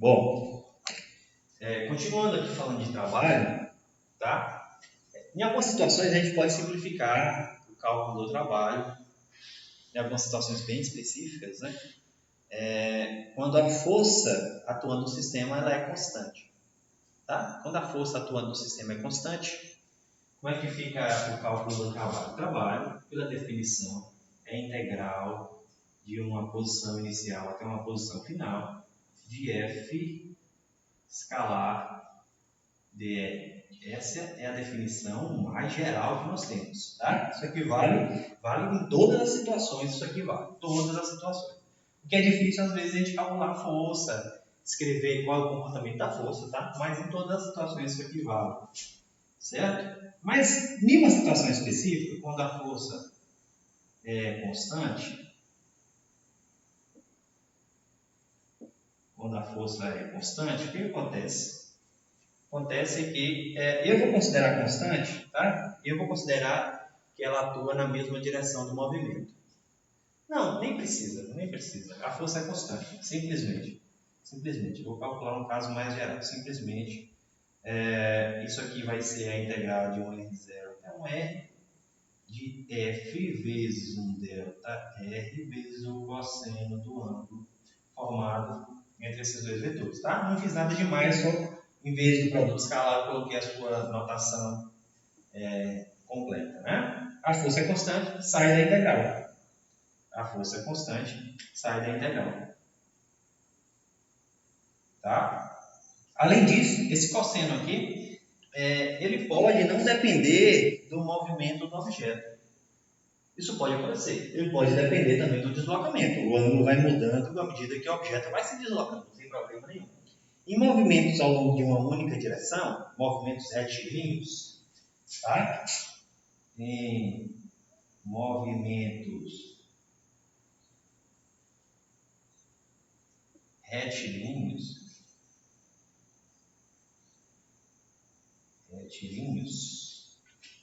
Bom, continuando aqui falando de trabalho, tá? Em algumas situações a gente pode simplificar o cálculo do trabalho, em algumas situações bem específicas, né? Quando a força atuando no sistema ela é constante, tá? Quando a força atuando no sistema é constante, como é que fica o cálculo do trabalho? O trabalho, pela definição, é integral de uma posição inicial até uma posição final de F escalar dr. Essa é a definição mais geral que nós temos, tá? Isso aqui vale em todas as situações, isso aqui vale, todas as situações. O que é difícil, às vezes, a gente calcular a força, escrever qual é o comportamento da força, tá? Mas em todas as situações isso aqui vale, certo? Mas em uma situação específica, quando a força é constante, o que acontece? Acontece que eu vou considerar constante, tá? Eu vou considerar que ela atua na mesma direção do movimento. Não, nem precisa. A força é constante, simplesmente. Eu vou calcular um caso mais geral. Simplesmente, isso aqui vai ser a integral de 1 R0 até 1 R de F vezes 1 delta R vezes o cosseno do ângulo formado entre esses dois vetores, tá? Não fiz nada demais, só em vez do produto escalar, coloquei a sua notação completa, né? A força é constante, sai da integral. Tá? Além disso, esse cosseno aqui, ele pode não depender do movimento do objeto. Isso pode acontecer. Ele pode depender também do deslocamento. O ângulo vai mudando à medida que o objeto vai se deslocando, sem problema nenhum. Em movimentos ao longo de uma única direção, movimentos retilíneos, tá?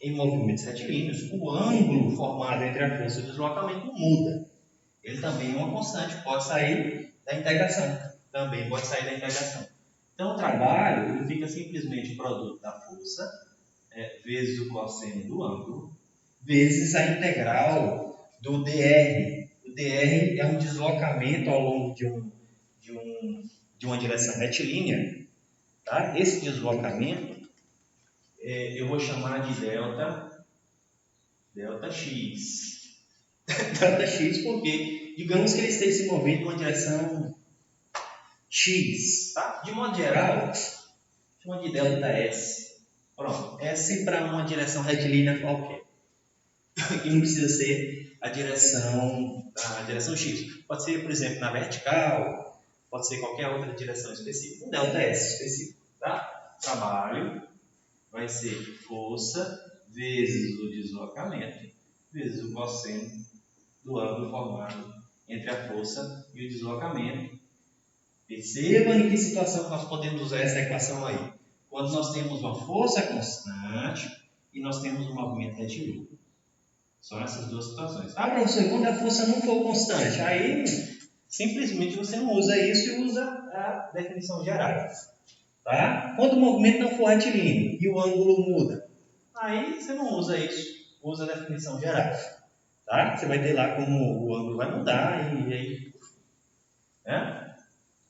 Em movimentos retilíneos, o ângulo formado entre a força e o deslocamento muda. Ele também é uma constante, pode sair da integração. Então, o trabalho ele fica simplesmente o produto da força vezes o cosseno do ângulo, vezes a integral do dr. O dr é um deslocamento ao longo de uma direção retilínea. Tá? Esse deslocamento eu vou chamar de delta x. Delta x porque, digamos que ele esteja se movendo em uma direção x. Tá? De modo geral, chama de delta s. Pronto, S para uma direção retilínea qualquer. Que não precisa ser a direção x. Pode ser, por exemplo, na vertical, pode ser qualquer outra direção específica. Um delta S específico. Tá? Trabalho vai ser força vezes o deslocamento vezes o cosseno do ângulo formado entre a força e o deslocamento. Perceba em que situação nós podemos usar essa equação aí. Quando nós temos uma força constante e nós temos um movimento retilíneo. São essas duas situações. Professor, quando a força não for constante, aí simplesmente você não usa isso e usa a definição geral. Tá? Quando o movimento não for retilíneo e o ângulo muda, aí você não usa isso, usa a definição geral. Tá? Você vai ter lá como o ângulo vai mudar e aí...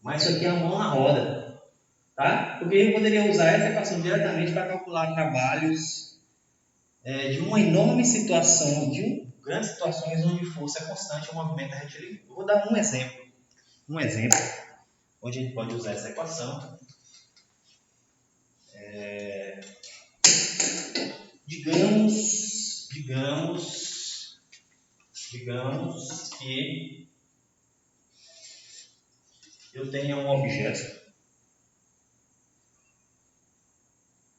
Mas isso aqui é uma mão na roda. Tá? Porque eu poderia usar essa equação diretamente para calcular trabalhos de uma enorme situação, de grandes situações onde força é constante e o movimento é retilíneo. Eu vou dar um exemplo onde a gente pode usar essa equação. Digamos que eu tenha um objeto,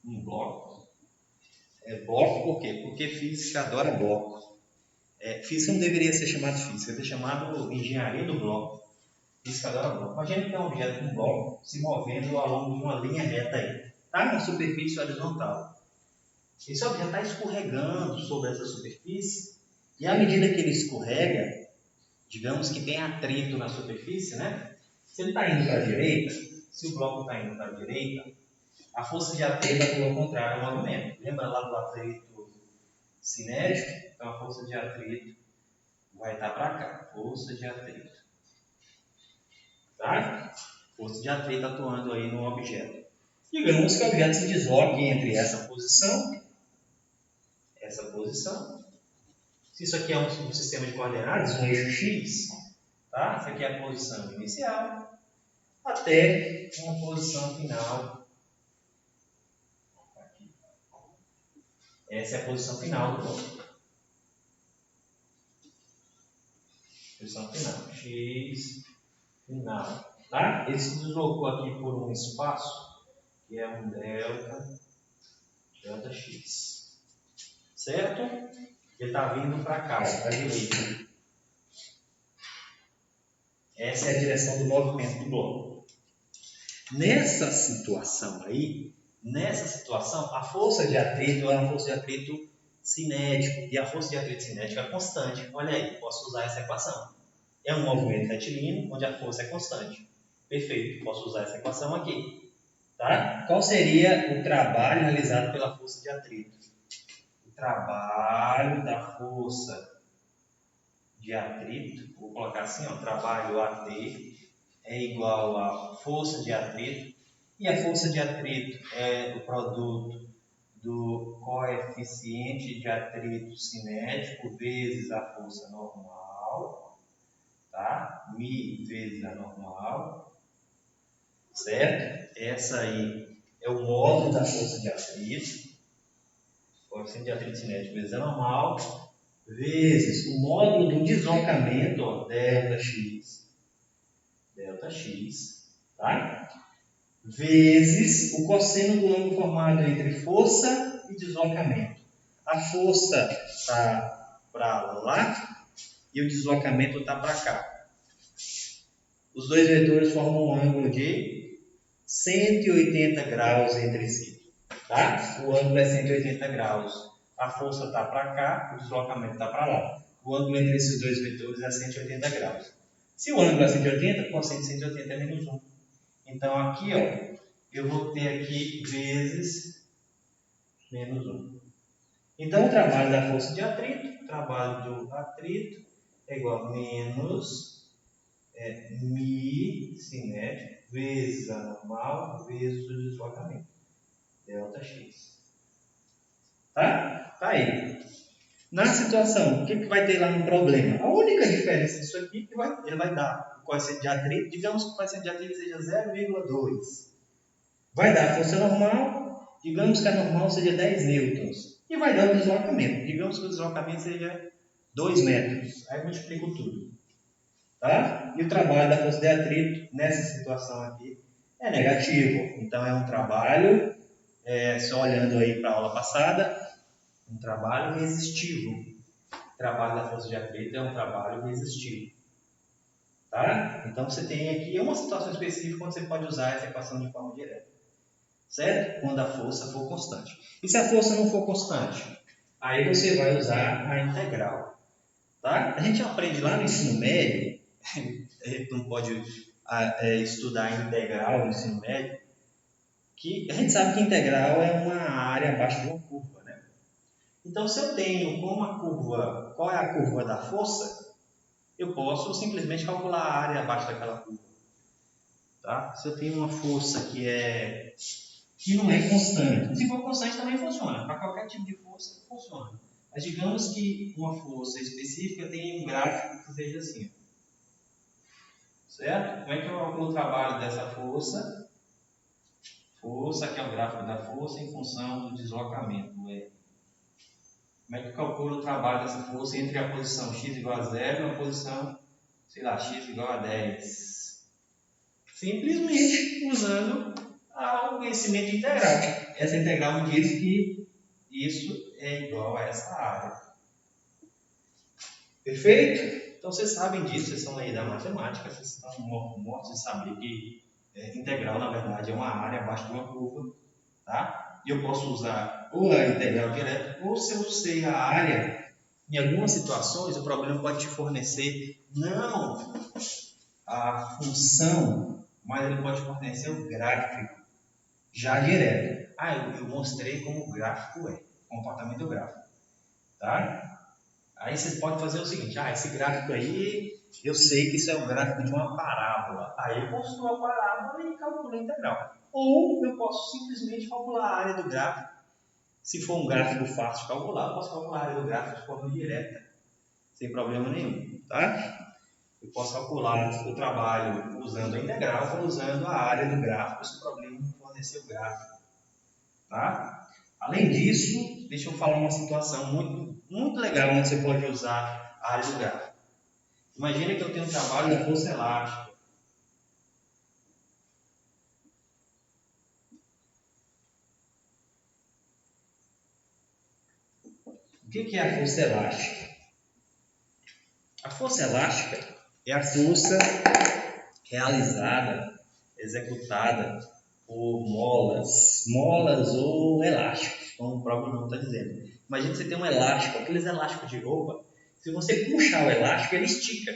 um bloco. Bloco por quê? Porque física adora bloco. Física não deveria ser chamada de física, deveria ser chamada engenharia do bloco. Física adora bloco. Imagina que tem um objeto, um bloco, se movendo ao longo de uma linha reta aí. Está na superfície horizontal. Esse objeto está escorregando sobre essa superfície e à medida que ele escorrega, digamos que tem atrito na superfície, né? Se ele está indo para a direita, se o bloco está indo para a direita, a força de atrito atua ao contrário ao movimento. Lembra lá do atrito cinético? Então a força de atrito vai estar para cá. Força de atrito. Tá? Força de atrito atuando aí no objeto. Digamos que o objeto se desloque entre essa posição. Se isso aqui é um sistema de coordenadas, um eixo X, tá? Essa aqui é a posição inicial, até uma posição final. Aqui. Essa é a posição final do bloco. Posição final. X final. Tá? Ele se deslocou aqui por um espaço, que é um delta X. Certo? Ele está vindo para cá, para a direita. Essa é a direção do movimento do bloco. Nessa situação, a força de atrito é uma força de atrito cinético. E a força de atrito cinético é constante. Olha aí, posso usar essa equação. É um movimento retilíneo, onde a força é constante. Perfeito, posso usar essa equação aqui. Tá? Qual seria o trabalho realizado pela força de atrito? O trabalho da força de atrito, vou colocar assim, ó, trabalho AT é igual a força de atrito, e a força de atrito é o produto do coeficiente de atrito cinético vezes a força normal, tá? Mi vezes a normal, certo? Essa aí é o módulo da força de atrito, coeficiente de atrito cinético vezes a normal, vezes o módulo do deslocamento, ó, ΔX, tá? Vezes o cosseno do ângulo formado entre força e deslocamento. A força está para lá e o deslocamento está para cá. Os dois vetores formam um ângulo de 180 graus entre si. Tá? O ângulo é 180 graus. A força está para cá, o deslocamento está para lá. O ângulo entre esses dois vetores é 180 graus. Se o ângulo é 180, o cosseno de 180 é menos 1. Então, aqui, ó, eu vou ter aqui vezes menos 1. Então, o trabalho da força de atrito, o trabalho do atrito é igual a menos mi cinético vezes a normal vezes o deslocamento. ΔX. Tá? Tá aí. Na situação, o que vai ter lá no problema? A única diferença disso aqui é que ele vai dar o coeficiente de atrito, digamos que o coeficiente de atrito seja 0,2. Vai dar a força normal, digamos que a normal seja 10 newtons. E vai dar o deslocamento, digamos que o deslocamento seja 2 metros. Aí eu multiplico tudo. Tá? E o trabalho da força de atrito, nessa situação aqui, é negativo. Então é um trabalho, só olhando aí para a aula passada, um trabalho resistivo. O trabalho da força de atrito é um trabalho resistivo. Tá? Então você tem aqui uma situação específica onde você pode usar essa equação de forma direta. Certo? Quando a força for constante. E se a força não for constante? Aí você vai usar a integral. Tá? A gente aprende lá no ensino médio, a gente não pode estudar a integral no ensino médio, que a gente sabe que integral é uma área abaixo de uma curva. Né? Então, se eu tenho como a curva, qual é a curva da força, eu posso simplesmente calcular a área abaixo daquela curva. Tá? Se eu tenho uma força que não é constante, se for constante também funciona, para qualquer tipo de força funciona. Mas digamos que uma força específica tem um gráfico que seja assim. Certo? Como é que eu calculo o trabalho dessa força? Força, que é o gráfico da força em função do deslocamento. Como é que eu calculo o trabalho dessa força entre a posição x igual a 0 e a posição, sei lá, x igual a 10? Simplesmente usando o conhecimento integral. Essa integral me diz que isso é igual a essa área. Perfeito? Então vocês sabem disso, vocês são aí da matemática, vocês estão mortos de saber que integral, na verdade, é uma área abaixo de uma curva. Tá? E eu posso usar ou a integral direta, ou se eu sei a área, em algumas situações o problema pode te fornecer não a função mas ele pode fornecer o gráfico já direto. Eu mostrei como o gráfico é, comportamento gráfico, tá? Aí você pode fazer o seguinte, esse gráfico aí, eu sei que isso é o gráfico de uma parábola. Aí eu construo a parábola e calculo a integral. Ou eu posso simplesmente calcular a área do gráfico. Se for um gráfico fácil de calcular, eu posso calcular a área do gráfico de forma direta, sem problema nenhum, tá? Eu posso calcular o trabalho usando a integral ou usando a área do gráfico, se o problema não fornecer o gráfico, tá? Além disso, deixa eu falar uma situação muito legal onde você pode usar a área do gráfico. Imagina que eu tenho um trabalho da força elástica. O que é a força elástica? A força elástica é a força realizada, executada por molas ou elásticos, como o próprio nome está dizendo. Imagina que você tem um elástico, aqueles elásticos de roupa, se você puxar o elástico, ele estica,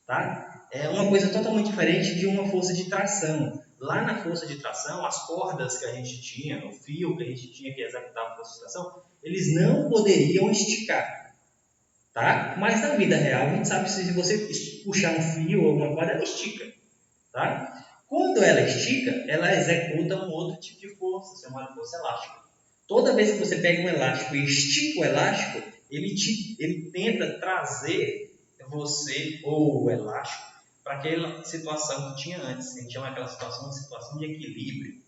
tá? É uma coisa totalmente diferente de uma força de tração. Lá na força de tração, as cordas que a gente tinha, o fio que a gente tinha que executar a força de tração, eles não poderiam esticar, tá? Mas na vida real, a gente sabe que se você puxar um fio ou uma corda, ela estica, tá? Quando ela estica, ela executa um outro tipo de força, chamada força elástica. Toda vez que você pega um elástico e estica o elástico, ele tenta trazer você ou o elástico para aquela situação que tinha antes. A gente chama aquela situação de situação de equilíbrio,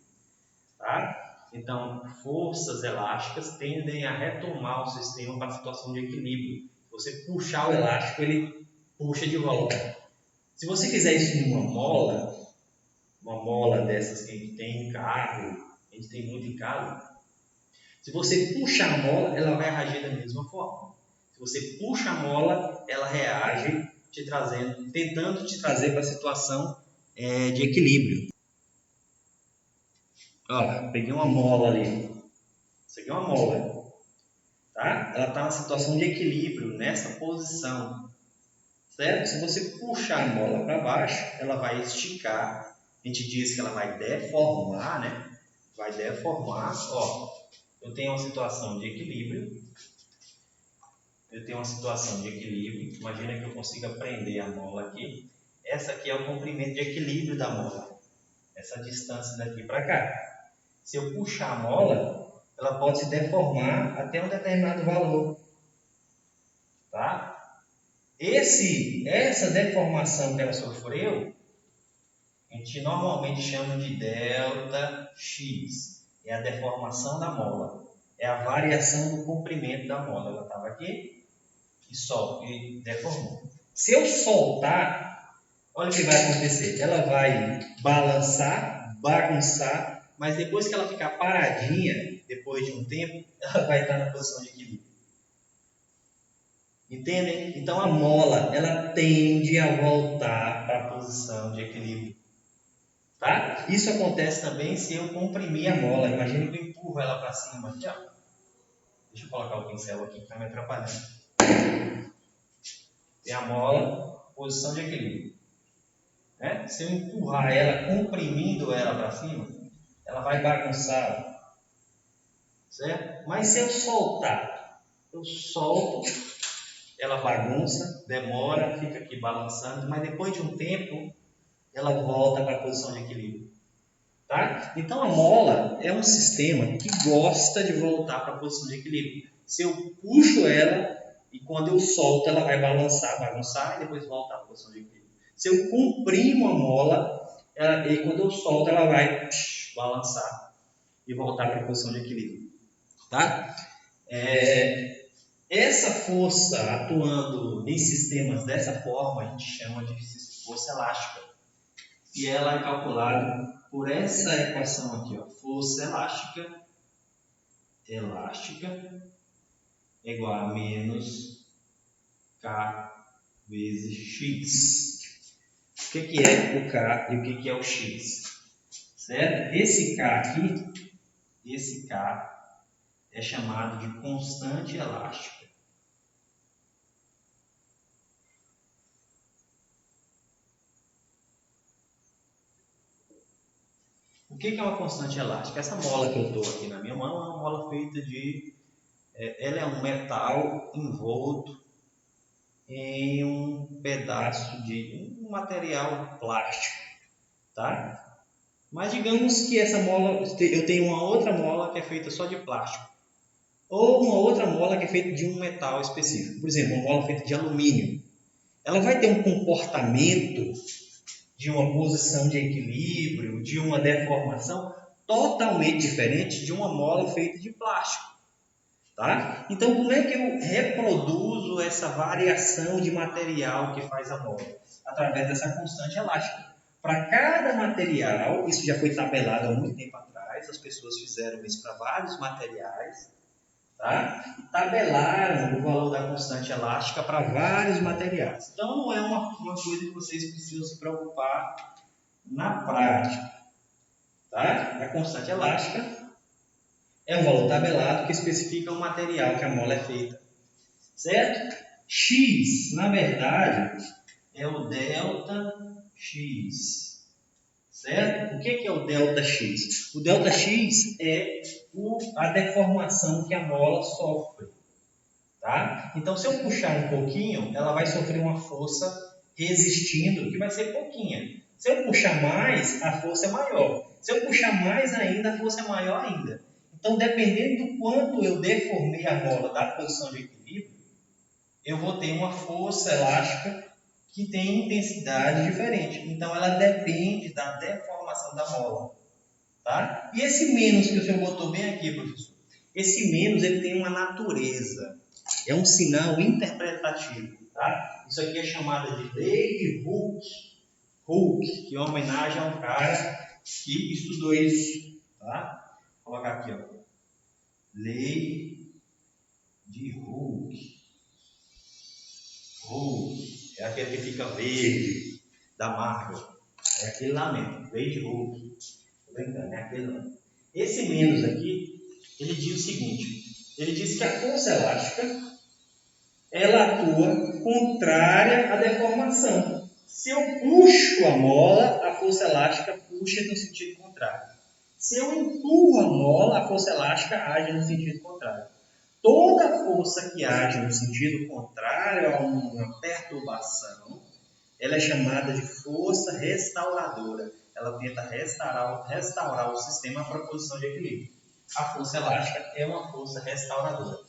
tá? Então, forças elásticas tendem a retomar o sistema para a situação de equilíbrio. Se você puxar o elástico, ele puxa de volta. Se você fizer isso numa mola dessas que a gente tem em carro, a gente tem muito em casa, se você puxar a mola, ela vai reagir da mesma forma. Se você puxa a mola, ela reage tentando te trazer para a situação de equilíbrio. Olha, peguei uma mola ali. Isso aqui é uma mola, tá? Ela está na situação de equilíbrio, nessa posição, certo? Se você puxar a mola para baixo, ela vai esticar. A gente diz que ela vai deformar, né? Vai deformar. Eu tenho uma situação de equilíbrio. Imagina que eu consiga prender a mola aqui. Essa aqui é o comprimento de equilíbrio da mola. Essa distância daqui para cá. Se eu puxar a mola, ela pode se deformar até um determinado valor, tá? Essa deformação que ela sofreu, a gente normalmente chama de ΔX. É a deformação da mola. É a variação do comprimento da mola. Ela estava aqui e deformou. Se eu soltar, olha o que vai acontecer. Ela vai balançar, bagunçar, mas depois que ela ficar paradinha, depois de um tempo, ela vai estar na posição de equilíbrio. Entendem? Então a mola, ela tende a voltar para a posição de equilíbrio. Tá? Isso acontece também se eu comprimir a mola. Imagina que eu empurro ela para cima. Aqui, ó. Deixa eu colocar o pincel aqui que está me atrapalhando. Tem a mola, posição de equilíbrio. Né? Se eu empurrar ela, comprimindo ela para cima, ela vai bagunçar. Certo? Mas se eu soltar, eu solto, ela bagunça, demora, fica aqui balançando, mas depois de um tempo, ela volta para a posição de equilíbrio. Tá? Então a mola é um sistema que gosta de voltar para a posição de equilíbrio. Se eu puxo ela e quando eu solto, ela vai bagunçar e depois voltar para a posição de equilíbrio. Se eu comprimo a mola e quando eu solto, ela vai balançar e voltar para a posição de equilíbrio. Tá? Essa força atuando em sistemas dessa forma a gente chama de força elástica. E ela é calculada por essa equação aqui, ó. Força elástica igual a menos K vezes X. O que é o K e o que é o X? Certo? Esse K é chamado de constante elástica. O que é uma constante elástica? Essa mola que eu estou aqui na minha mão é uma mola feita de... ela é um metal envolto em um pedaço de um material plástico, tá? Mas digamos que essa mola, eu tenho uma outra mola que é feita só de plástico, ou uma outra mola que é feita de um metal específico. Por exemplo, uma mola feita de alumínio. Ela vai ter um comportamento de uma posição de equilíbrio, de uma deformação totalmente diferente de uma mola feita de plástico. Tá? Então, como é que eu reproduzo essa variação de material que faz a mola? Através dessa constante elástica. Para cada material, isso já foi tabelado há muito tempo atrás, as pessoas fizeram isso para vários materiais, tá? Tabelaram o valor da constante elástica para vários materiais. Então, não é uma coisa que vocês precisam se preocupar na prática. Tá? A constante elástica é um valor tabelado que especifica o material que a mola é feita. Certo? X, na verdade, é o delta X. Certo? O que é o delta X? O delta X é a deformação que a mola sofre. Tá? Então, se eu puxar um pouquinho, ela vai sofrer uma força resistindo, que vai ser pouquinha. Se eu puxar mais, a força é maior. Se eu puxar mais ainda, a força é maior ainda. Então, dependendo do quanto eu deformei a mola da posição de equilíbrio, eu vou ter uma força elástica que tem intensidade diferente. Então, ela depende da deformação da mola. Tá? E esse menos que o senhor botou bem aqui, professor, esse menos ele tem uma natureza. É um sinal interpretativo. Tá? Isso aqui é chamado de lei de Hooke, que é uma homenagem a um cara que estudou isso. Tá? Vou colocar aqui, ó. Lei de Hooke. Hooke é aquele que fica verde, da Marvel. É aquele lá mesmo, lei de Hooke. Tô brincando, é aquele lá. Esse menos aqui, ele diz o seguinte: ele diz que a força elástica ela atua contrária à deformação. Se eu puxo a mola, a força elástica puxa no sentido contrário. Se eu empurro a mola, a força elástica age no sentido contrário. Toda força que age no sentido contrário a uma perturbação, ela é chamada de força restauradora. Ela tenta restaurar o sistema para a posição de equilíbrio. A força elástica é uma força restauradora.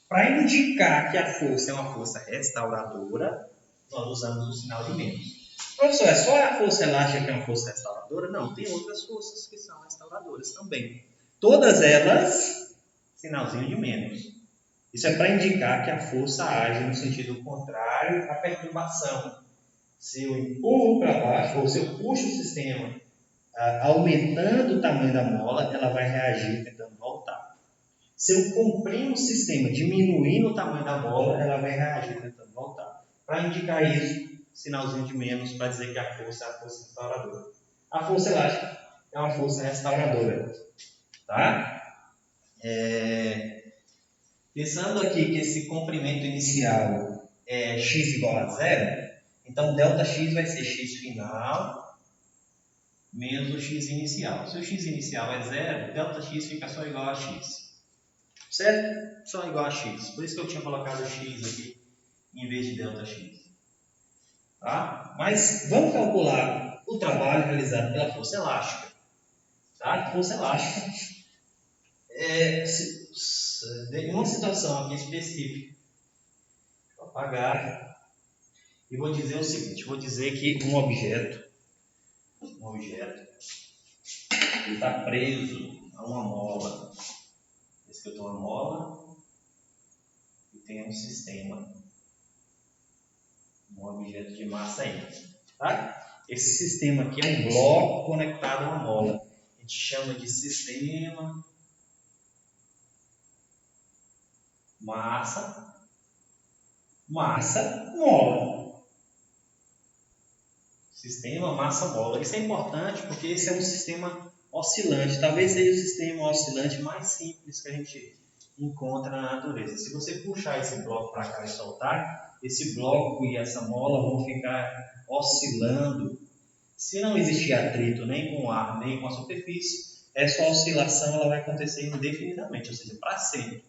Para indicar que a força é uma força restauradora, nós usamos o sinal de menos. Professor, é só a força elástica que é uma força restauradora? Não, tem outras forças que são restauradoras também. Todas elas, sinalzinho de menos. Isso é para indicar que a força age no sentido contrário à perturbação. Se eu empurro para baixo, ou se eu puxo o sistema aumentando o tamanho da mola, ela vai reagir tentando voltar. Se eu comprimo o sistema diminuindo o tamanho da mola, ela vai reagir tentando voltar. Para indicar isso, sinalzinho de menos para dizer que a força é a força restauradora. A força elástica é uma força restauradora. Tá? Pensando aqui que esse comprimento inicial é x igual a zero, então ΔX vai ser x final menos o x inicial. Se o x inicial é zero, ΔX fica só igual a x. Certo? Só igual a x. Por isso que eu tinha colocado x aqui em vez de ΔX. Tá? Mas vamos calcular o trabalho realizado pela força elástica. Tá? Força elástica em uma situação aqui específica. Vou apagar e vou dizer o seguinte: vou dizer que um objeto está preso a uma mola. Esse que eu tenho uma mola e tem um sistema, um objeto de massa aí. Tá? Esse sistema aqui é um bloco conectado a uma mola. A gente chama de sistema massa, mola. Sistema massa, mola. Isso é importante porque esse é um sistema oscilante. Talvez seja o sistema oscilante mais simples que a gente encontra na natureza. Se você puxar esse bloco para cá e soltar, esse bloco e essa mola vão ficar oscilando Se não existir atrito nem com o ar, nem com a superfície, essa oscilação ela vai acontecer indefinidamente, ou seja, para sempre.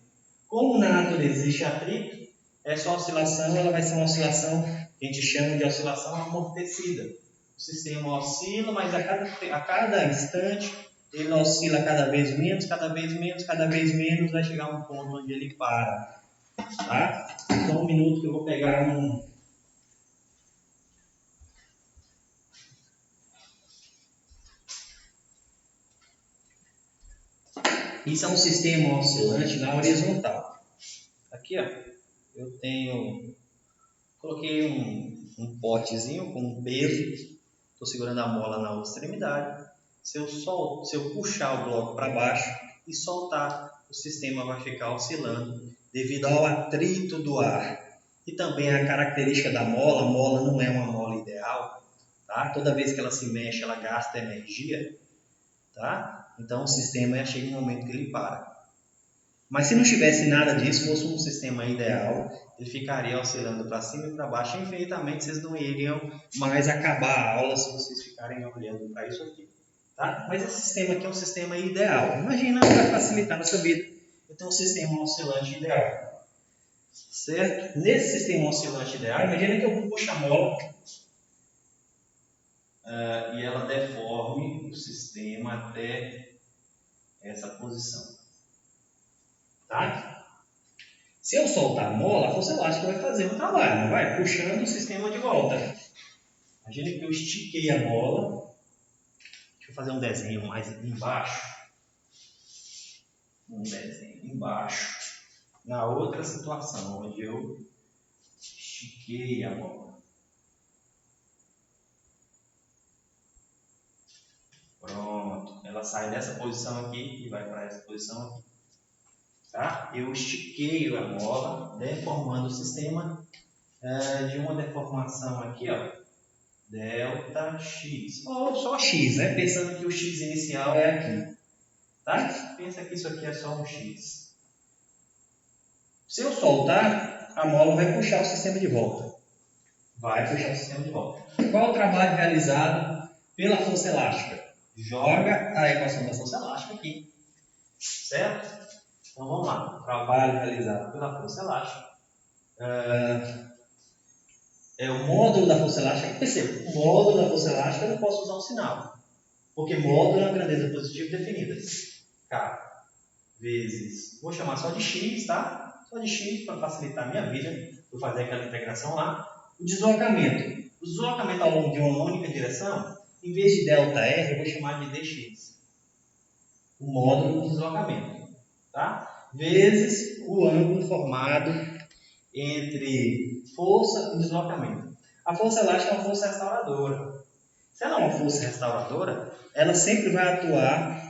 Como na natureza existe atrito, essa oscilação ela vai ser uma oscilação que a gente chama de oscilação amortecida. O sistema oscila, mas a cada instante ele oscila cada vez menos, cada vez menos, cada vez menos, vai chegar a um ponto onde ele para. Tá? Então, um minuto que eu vou pegar um... Isso é um sistema oscilante na horizontal. Aqui, ó, eu tenho... Coloquei um potezinho com um peso. Estou segurando a mola na outra extremidade. Se eu puxar o bloco para baixo e soltar, o sistema vai ficar oscilando devido ao atrito do ar. E também a característica da mola, a mola não é uma mola ideal, tá? Toda vez que ela se mexe, ela gasta energia, tá? Então o sistema chega um momento que ele para. Mas se não tivesse nada disso, fosse um sistema ideal, ele ficaria oscilando para cima e para baixo infinitamente, vocês não iriam mais acabar a aula se vocês ficarem olhando para isso aqui. Tá? Mas esse sistema aqui é um sistema ideal. Imagina para facilitar a sua vida, eu tenho um sistema oscilante ideal. Certo? Nesse sistema oscilante ideal, imagina que eu puxo a mola e ela deforme o sistema até essa posição. Tá? Se eu soltar a mola, a força elástica vai fazer um trabalho, não vai? Puxando o sistema de volta. Imagina que eu estiquei a mola. Deixa eu fazer um desenho mais embaixo. Um desenho embaixo. Na outra situação, onde eu estiquei a mola. Pronto. Ela sai dessa posição aqui e vai para essa posição aqui. Tá? Eu estiquei a mola, deformando o sistema de uma deformação aqui, ó, delta x, ou só x, né? Pensando que o x inicial é aqui. Tá? Pensa que isso aqui é só um x. Se eu soltar, a mola vai puxar o sistema de volta. Vai puxar o sistema de volta. Qual o trabalho realizado pela força elástica? Joga a equação da força elástica aqui. Certo? Então vamos lá. Trabalho realizado pela força elástica. É o módulo da força elástica. Perceba, o módulo da força elástica eu não posso usar um sinal. Porque módulo é uma grandeza positiva definida. K vezes, vou chamar só de x, tá? Só de x para facilitar a minha vida. Vou fazer aquela integração lá. O deslocamento. O deslocamento ao longo de uma única direção, em vez de ΔR, eu vou chamar de dx. O módulo do deslocamento. Tá? Vezes o ângulo formado entre força e deslocamento. A força elástica é uma força restauradora. Se ela é uma força restauradora, ela sempre vai atuar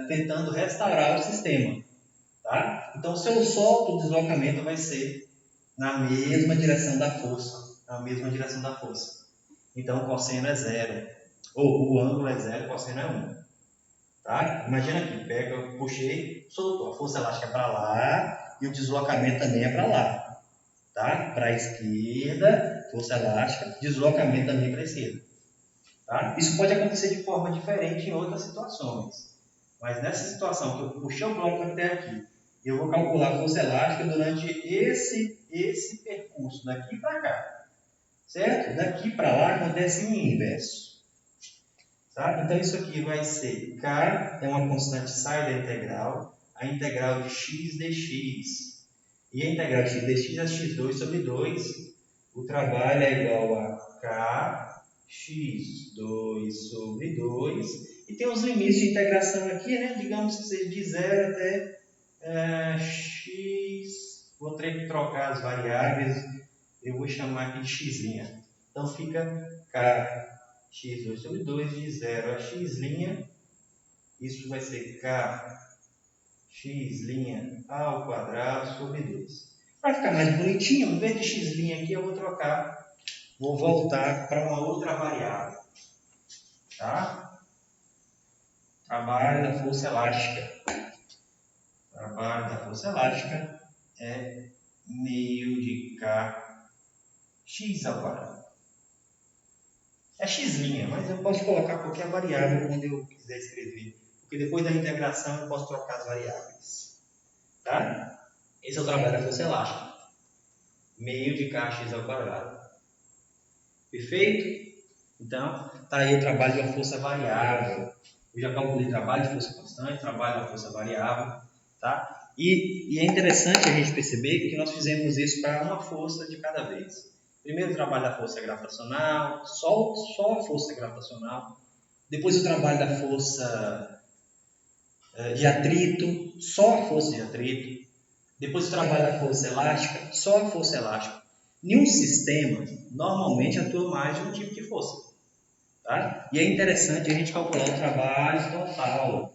tentando restaurar o sistema. Tá? Então, se eu solto o deslocamento, vai ser na mesma direção da força. Na mesma direção da força. Então, o cosseno é 0. Ou o ângulo é 0, o cosseno é 1. Tá? Imagina aqui, pega, eu puxei, soltou. A força elástica é para lá e o deslocamento também é para lá. Tá? Para a esquerda, força elástica, deslocamento também para a esquerda. Tá? Isso pode acontecer de forma diferente em outras situações. Mas nessa situação que eu puxei o bloco até aqui, eu vou calcular a força elástica durante esse percurso, daqui para cá. Certo? Daqui para lá acontece o inverso. Tá? Então isso aqui vai ser K, é uma constante, sai da integral, a integral de x dx. E a integral de x dx é x2 sobre 2. O trabalho é igual a K x2 sobre 2. E tem os limites de integração aqui, né? Digamos que seja de 0 até x. Vou ter que trocar as variáveis. Eu vou chamar aqui de x'. Então fica K x2 sobre 2 de 0 a x'. Isso vai ser K x' ao quadrado sobre 2. Para ficar mais bonitinho, em vez de x' aqui, eu vou trocar. Vou voltar para uma outra variável. Tá? Trabalho da força elástica. Trabalho da força elástica é meio de K x ao quadrado. É x', mas eu posso colocar qualquer variável quando eu quiser escrever. Porque depois da integração eu posso trocar as variáveis. Tá? Esse é o trabalho da força elástica. Meio de K x ao quadrado. Perfeito? Então, está aí o trabalho de uma força variável. Eu já calculei trabalho de força constante, trabalho de força variável. Tá? E é interessante a gente perceber que nós fizemos isso para uma força de cada vez. Primeiro o trabalho da força gravitacional, só a força gravitacional. Depois o trabalho da força de atrito, só a força de atrito. Depois o trabalho da força elástica, só a força elástica. Nenhum sistema normalmente atua mais de um tipo de força. Tá? E é interessante a gente calcular o trabalho total.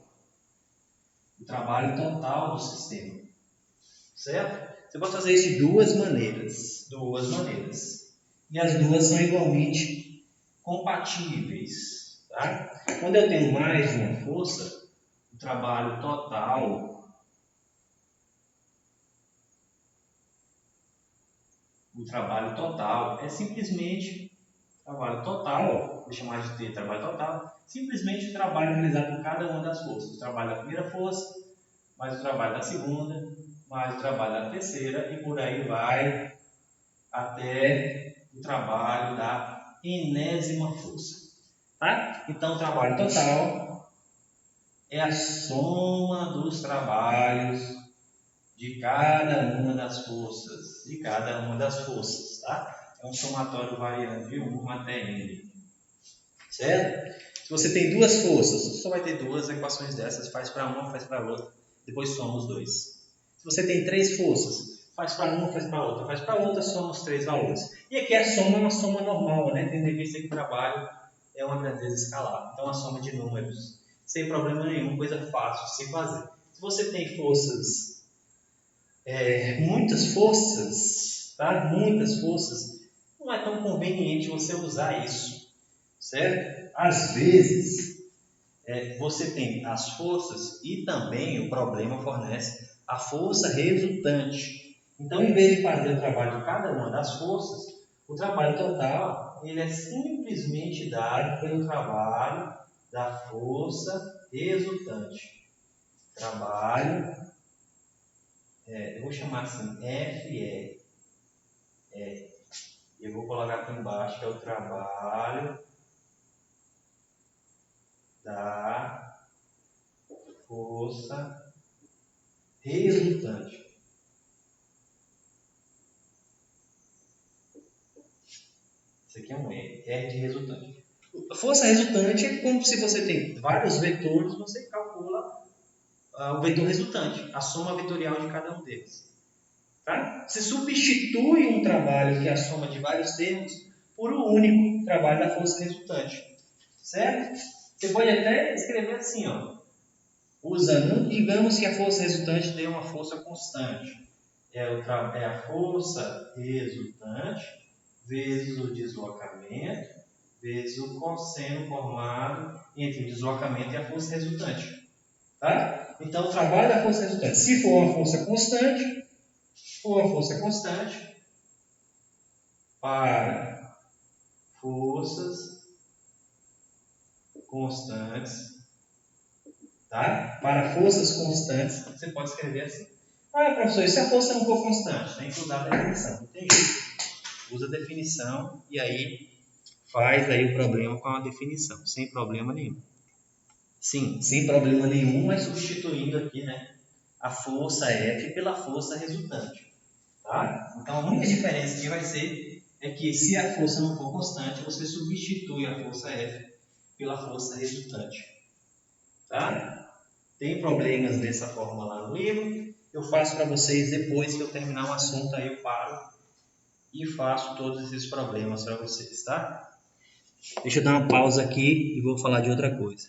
O trabalho total do sistema. Certo? Você pode fazer isso de duas maneiras. Duas maneiras. E as duas são igualmente compatíveis. Tá? Quando eu tenho mais de uma força, o trabalho total é simplesmente trabalho total, vou chamar de T, trabalho total, simplesmente o trabalho realizado por cada uma das forças. O trabalho da primeira força, mais o trabalho da segunda, mais o trabalho da terceira, e por aí vai até o trabalho da enésima força. Tá? Então, o trabalho total é a soma dos trabalhos de cada uma das forças. Tá? É um somatório variando de 1 até n. Certo? Se você tem duas forças, você só vai ter duas equações dessas, faz para uma, faz para outra, depois soma os dois. Se você tem três forças, faz para uma, faz para outra, soma os três valores. E aqui a soma é uma soma normal, né? Tendo em vista que o trabalho é uma grandeza escalar. Então a soma de números, sem problema nenhum, coisa fácil de se fazer. Se você tem forças, muitas forças, tá? Muitas forças, não é tão conveniente você usar isso, certo? Às vezes, você tem as forças e também o problema fornece a força resultante. Então, em vez de fazer o trabalho de cada uma das forças, o trabalho total ele é simplesmente dado pelo trabalho da força resultante. Trabalho, eu vou chamar assim, FE. Eu vou colocar aqui embaixo que é o trabalho da força resultante. Isso aqui é um R de resultante. A força resultante é como se você tem vários vetores, você calcula o vetor resultante, a soma vetorial de cada um deles. Tá? Você substitui um trabalho que é a soma de vários termos por um único trabalho da força resultante. Certo? Você pode até escrever assim, ó, usando, digamos que a força resultante dê uma força constante. É a força resultante vezes o deslocamento vezes o cosseno formado entre o deslocamento e a força resultante. Tá? Então, o trabalho da força resultante, se for uma força constante, para forças constantes, tá? Para forças constantes, você pode escrever assim. Ah, professor, e se a força não for constante? Tem que usar a definição, não tem jeito. Usa a definição e aí faz aí o problema com a definição, sem problema nenhum. Sim, sem problema nenhum, mas substituindo aqui, né, a força F pela força resultante. Tá? Então, a única diferença que vai ser é que se a força não for constante, você substitui a força F pela força resultante. Tá? Tem problemas dessa forma lá no livro. Eu faço para vocês depois que eu terminar o assunto, aí eu paro e faço todos esses problemas para vocês, tá? Deixa eu dar uma pausa aqui e vou falar de outra coisa.